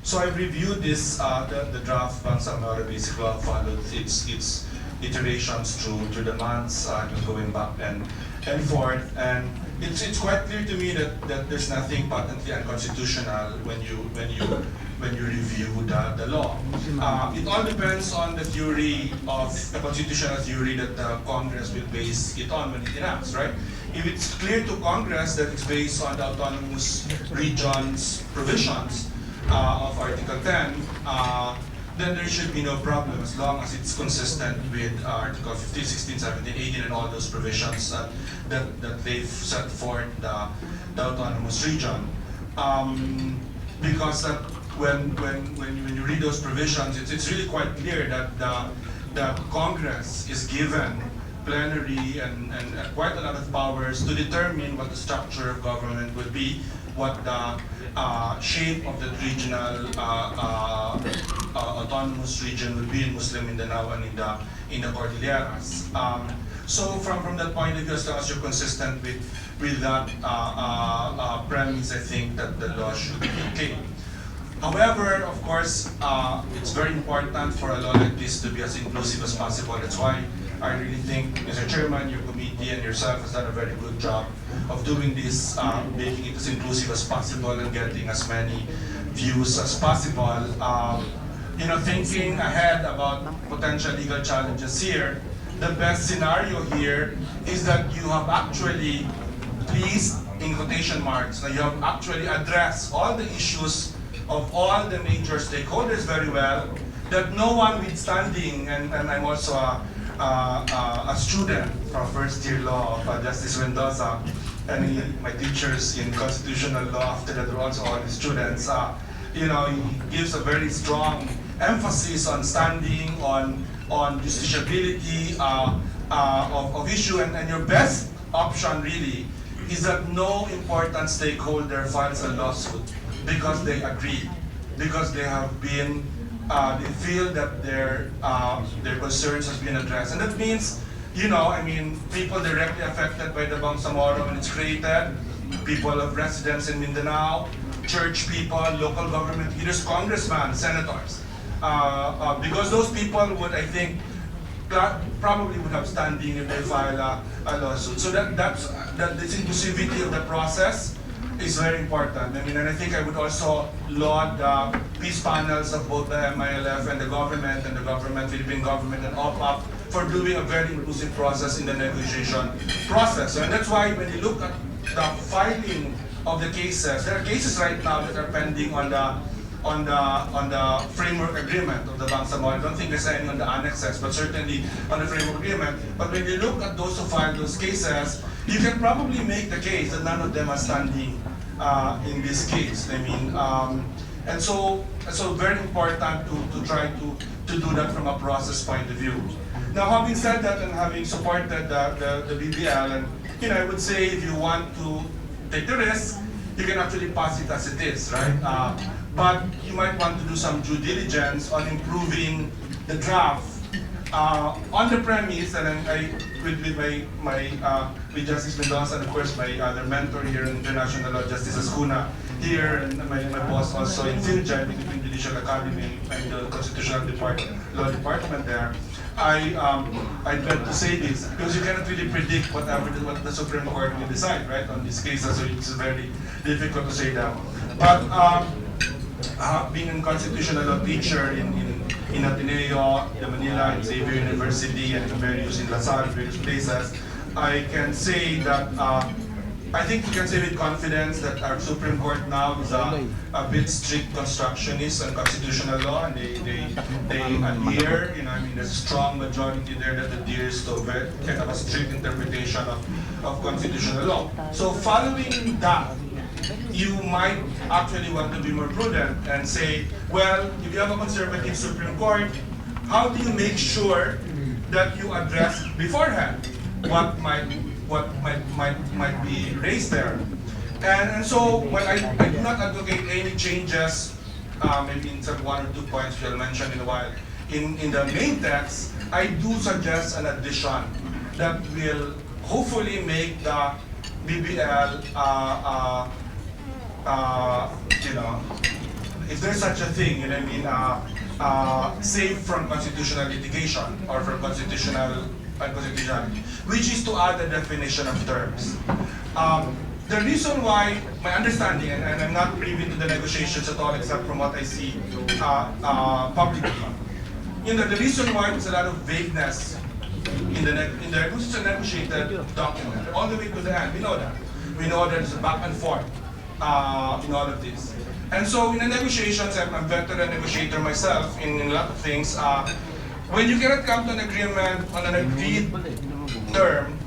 So I reviewed this, the draft Bangsamoro basically followed its iterations through the months, going back and forth, and it's quite clear to me that there's nothing patently unconstitutional when you review the law. It all depends on the theory of the constitutional theory that the Congress will base it on when it enacts, right? If it's clear to Congress that it's based on the autonomous regions provisions of Article 10, then there should be no problem as long as it's consistent with Article 15, 16, 17, 18, and all those provisions that they've set forth the autonomous region. Because when you read those provisions, it's really quite clear that the Congress is given plenary and quite a lot of powers to determine what the structure of government would be, what the shape of the regional autonomous region would be in Muslim Mindanao and in the Cordilleras. So from that point of view, as long as you're consistent with that premise, I think that the law should be okay. However, of course, it's very important for a law like this to be as inclusive as possible. That's why I really think, Mr. Chairman, your committee and yourself has done a very good job of doing this, making it as inclusive as possible and getting as many views as possible. Thinking ahead about potential legal challenges here, the best scenario here is that you have actually, please, in quotation marks, that you have actually addressed all the issues of all the major stakeholders very well, that no one withstanding, and I'm also a student from first year law of Justice Mendoza, and my teachers in constitutional law after that were also all the students. He gives a very strong emphasis on standing, on justiciability of issue, and your best option really is that no important stakeholder files a lawsuit because they agree, because they have been, they feel that their concerns has been addressed. And that means, people directly affected by the Bangsamoro when it's created, people of residents in Mindanao, church people, local government leaders, congressmen, senators. Because those people would, I think, probably would have standing if they file a lawsuit. So that this inclusivity of the process is very important. And I think I would also laud the peace panels of both the MILF and the government, Philippine government, and OPAP for doing a very inclusive process in the negotiation process. And that's why when you look at the filing of the cases, there are cases right now that are pending on the framework agreement of the Bangsamoro. I don't think there's any on the annexes, but certainly on the framework agreement. But when you look at those who filed those cases, you can probably make the case that none of them are standing in this case. And so very important to try to do that from a process point of view. Now, having said that and having supported the BBL, and I would say if you want to take the risk, you can actually pass it as it is, right? But you might want to do some due diligence on improving the draft on the premise, and with Justice Mendoza, and of course my other mentor here in International Law, Justice Ascuna here, and my boss also in PhilJet, in the Judicial Academy and the Constitutional Law Department there. I'd like to say this because you cannot really predict what the Supreme Court will decide, right, on these cases, so it's very difficult to say that. But being a constitutional law teacher in Ateneo, the Manila, and Xavier University, and various in LaSalle, various places, I can say that I think we can say with confidence that our Supreme Court now is a bit strict constructionist on constitutional law, and they adhere. There's a strong majority there that adheres to kind of a strict interpretation of constitutional law. So following that, you might actually want to be more prudent and say, well, if you have a conservative Supreme Court, how do you make sure that you address beforehand what might be raised there? And so, while I do not advocate any changes, maybe in some 1 or 2 points which I'll mention in a while, in the main text, I do suggest an addition that will hopefully make the BBL if there's such a thing, you know what I mean, safe from constitutional litigation or from constitutional unconstitutionality, which is to add a definition of terms. The reason why, my understanding, and I'm not privy to the negotiations at all except from what I see publicly, you know, the reason why there's a lot of vagueness in the negotiated document, all the way to the end, we know that. We know there's a back and forth in all of this. And so in the negotiations, I'm a veteran negotiator myself in a lot of things. When you cannot come to an agreement on an agreed term,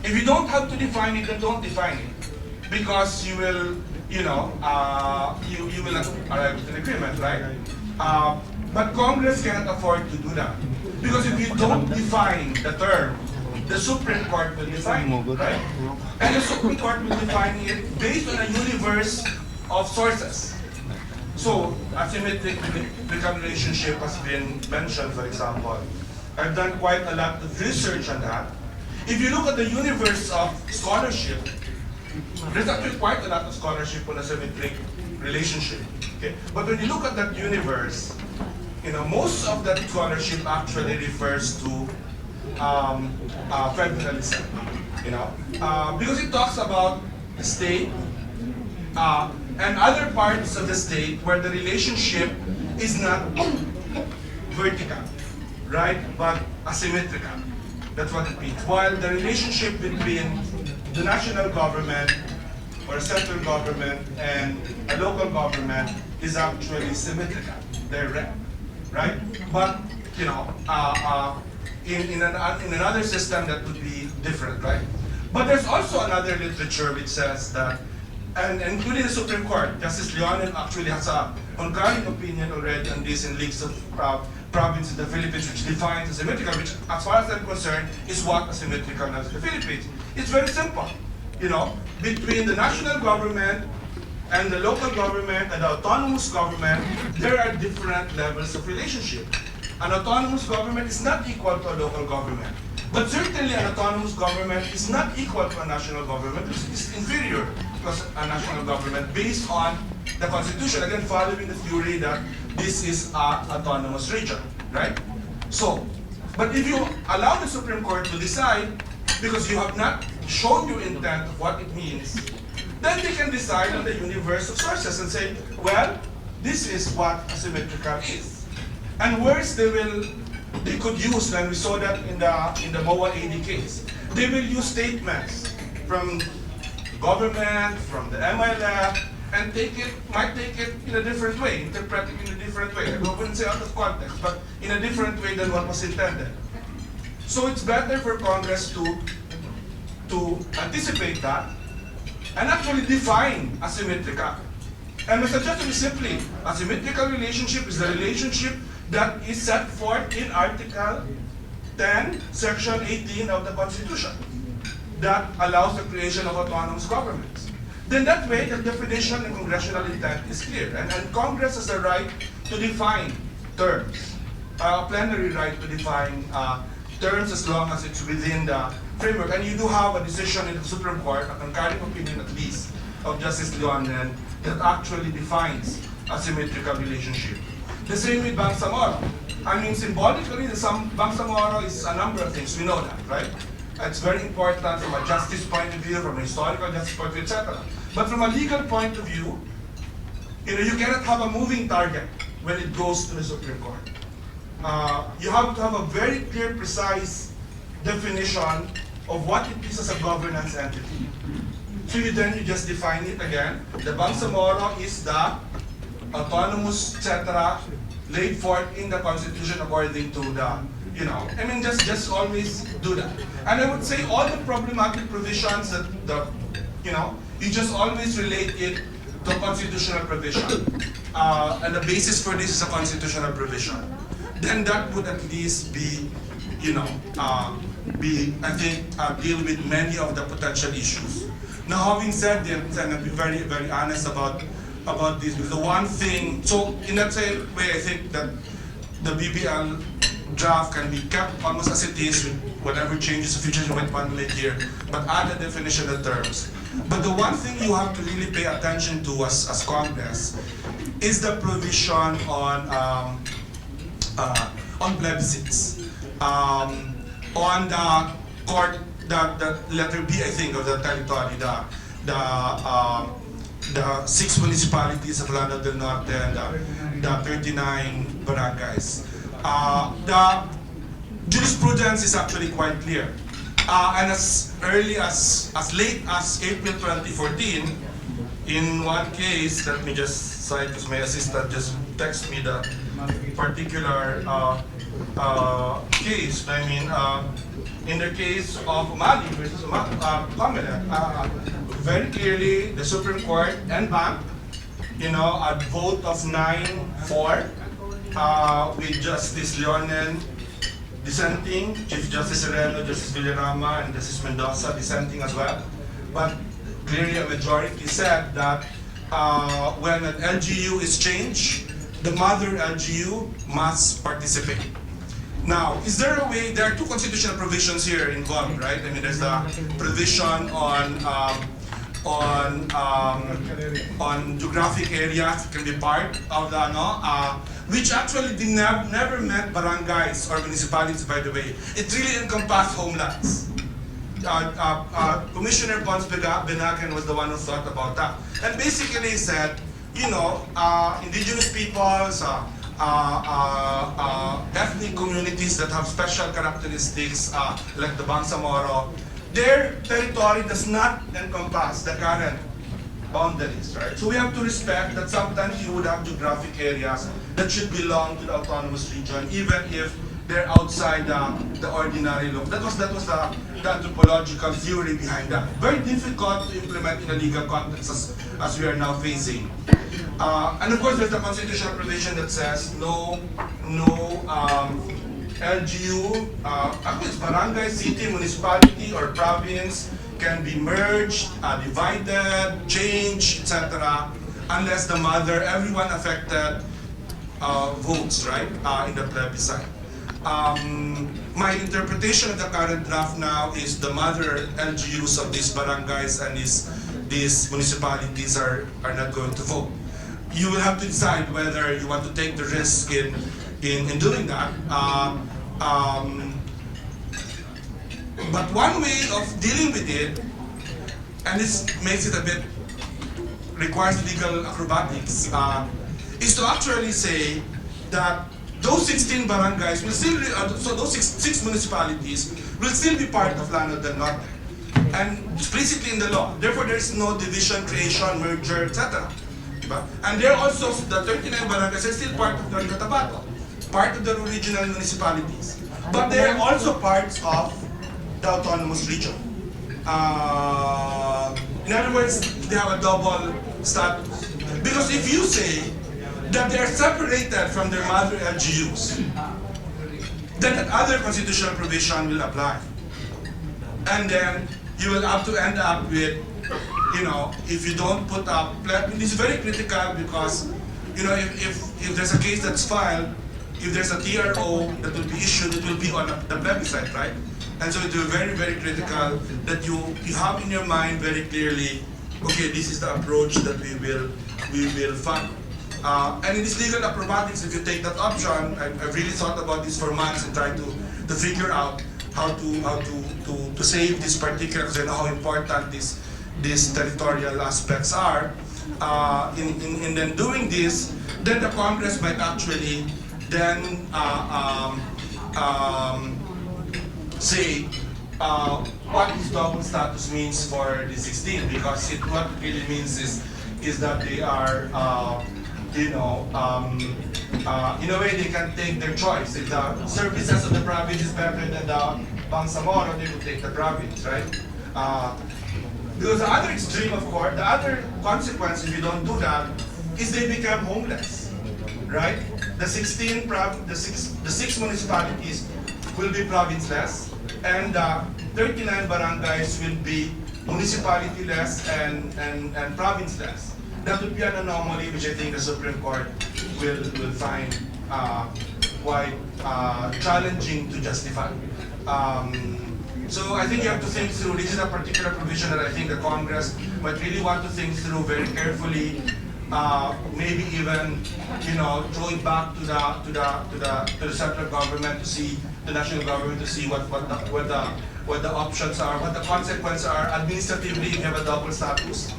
if you don't have to define it, then don't define it. Because you will, you know, you will not arrive at an agreement, right? But Congress cannot afford to do that. Because if you don't define the term, the Supreme Court will define it, right? And the Supreme Court will define it based on a universe of sources. So, asymmetric relationship has been mentioned, for example. I've done quite a lot of research on that. If you look at the universe of scholarship, there's actually quite a lot of scholarship on asymmetric relationship. Okay? But when you look at that universe, you know, most of that scholarship actually refers to federalism, you know, because it talks about the state and other parts of the state where the relationship is not vertical, right, but asymmetrical. That's what it means. While the relationship between the national government or central government and a local government is actually symmetrical, direct, right? But you know, in another system that would be different, right? But there's also another literature which says that, and including the Supreme Court, Justice Leonen actually has a concurring opinion already on this in Leagues of Province in the Philippines, which defines asymmetrical, which as far as I'm concerned is what asymmetrical is in the Philippines. It's very simple, you know, between the national government and the local government and the autonomous government, there are different levels of relationship. An autonomous government is not equal to a local government. But certainly an autonomous government is not equal to a national government. It's inferior to a national government based on the Constitution. Again, following the theory that this is an autonomous region, right? So, but if you allow the Supreme Court to decide, because you have not shown your intent of what it means, then they can decide on the universe of sources and say, well, this is what asymmetrical is. And words they could use, and we saw that in the MOA-AD case. They will use statements from government, from the MLF, and might take it in a different way, interpret it in a different way. I wouldn't say out of context, but in a different way than what was intended. So it's better for Congress to anticipate that and actually define asymmetrical. And my suggestion is simply, asymmetrical relationship is the relationship that is set forth in Article 10, Section 18 of the Constitution that allows the creation of autonomous governments. Then that way, the definition and congressional intent is clear. And Congress has a right to define terms, a plenary right to define terms as long as it's within the framework. And you do have a decision in the Supreme Court, a concurring opinion at least, of Justice Leonen that actually defines a symmetrical relationship. The same with Bangsamoro. I mean, symbolically, Bangsamoro is a number of things. We know that, right? It's very important from a justice point of view, from a historical justice point of view, etc. But from a legal point of view, you cannot have a moving target when it goes to the Supreme Court. You have to have a very clear, precise definition of what it is as a governance entity. So you just define it again. The Bangsamoro is the autonomous, etc., laid forth in the Constitution according to the, I mean, just always do that. And I would say all the problematic provisions that you just always relate it to a constitutional provision. And the basis for this is a constitutional provision. Then that would at least be, I think, deal with many of the potential issues. Now, having said that, and I'll be very, very honest about this, because the one thing, so in that same way, I think that the BBL draft can be kept almost as it is with whatever changes, the features you might want to make here, but add the definition of terms. But the one thing you have to really pay attention to as Congress is the provision on plebiscites. On the court, the letter B, I think, of the territory, the 6 municipalities of Lano del Norte and the 39 barangays. The jurisprudence is actually quite clear. And as early as late as April 2014, in one case, let me just cite because my assistant just texted me the particular case. I mean, in the case of Umali versus Pamela, very clearly the Supreme Court and Bank, a vote of 9-4, with Justice Leonen dissenting, Chief Justice Sereno, Justice Villarama, and Justice Mendoza dissenting as well. But clearly a majority said that when an LGU is changed, the mother LGU must participate. Now, is there a way? There are 2 constitutional provisions here involved, right? I mean, there's the provision on geographic areas can be part of the which actually never met barangays or municipalities, by the way. It really encompassed homelands. Commissioner Pons Benaken was the one who thought about that, and basically said, indigenous peoples, ethnic communities that have special characteristics, like the Bangsamoro, their territory does not encompass the current boundaries, right? So we have to respect that sometimes you would have geographic areas that should belong to the autonomous region, even if they're outside the ordinary law. That was the anthropological theory behind that. Very difficult to implement in a legal context as we are now facing. And of course, there's the constitutional provision that says no LGU, actually it's barangay, city, municipality, or province can be merged, divided, changed, etc., unless the mother, everyone affected, votes, right, in the plebiscite. My interpretation of the current draft now is the mother LGUs of these barangays and these municipalities are not going to vote. You will have to decide whether you want to take the risk in doing that. But one way of dealing with it, and this makes it a bit, requires legal acrobatics, is to actually say that those 16 barangays will still, so those six municipalities will still be part of Lano del Norte, and explicitly in the law. Therefore, there is no division, creation, merger, etc. And they're also, the 39 barangays are still part of Northern Cotabato, part of the regional municipalities. But they're also parts of the autonomous region. In other words, they have a double status. Because if you say that they are separated from their mother LGUs, then that other constitutional provision will apply. And then you will have to end up with, if you don't put up, this is very critical because, if there's a case that's filed, if there's a TRO that will be issued, it will be on the plebiscite, right? And so it will be very, very critical that you have in your mind very clearly, okay, this is the approach that we will follow. And in this legal acrobatics, if you take that option, I've really thought about this for months and tried to figure out how to save this particular, because I know how important these territorial aspects are. In then doing this, then the Congress might actually then say what this double status means for the 16, because what it really means is that they are, in a way they can take their choice. If the services of the province is better than the Bangsamoro, they will take the province, right? Because the other extreme, of course, the other consequence if you don't do that is they become homeless, right? The 6 municipalities will be province-less, and 39 barangays will be municipality-less and province-less. That would be an anomaly which I think the Supreme Court will find quite challenging to justify. So I think you have to think through, this is a particular provision that I think the Congress might really want to think through very carefully, maybe even, throw it back to the central government to see, the national government to see what the options are, what the consequences are administratively if you have a double status.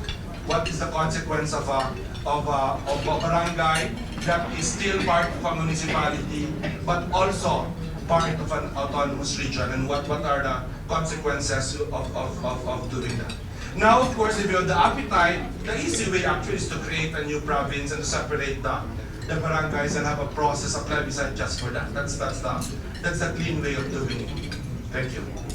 What is the consequence of a barangay that is still part of a municipality but also part of an autonomous region, and what are the consequences of doing that? Now, of course, if you have the appetite, the easy way actually is to create a new province and to separate the barangays and have a process of plebiscite just for that. That's the clean way of doing it. Thank you.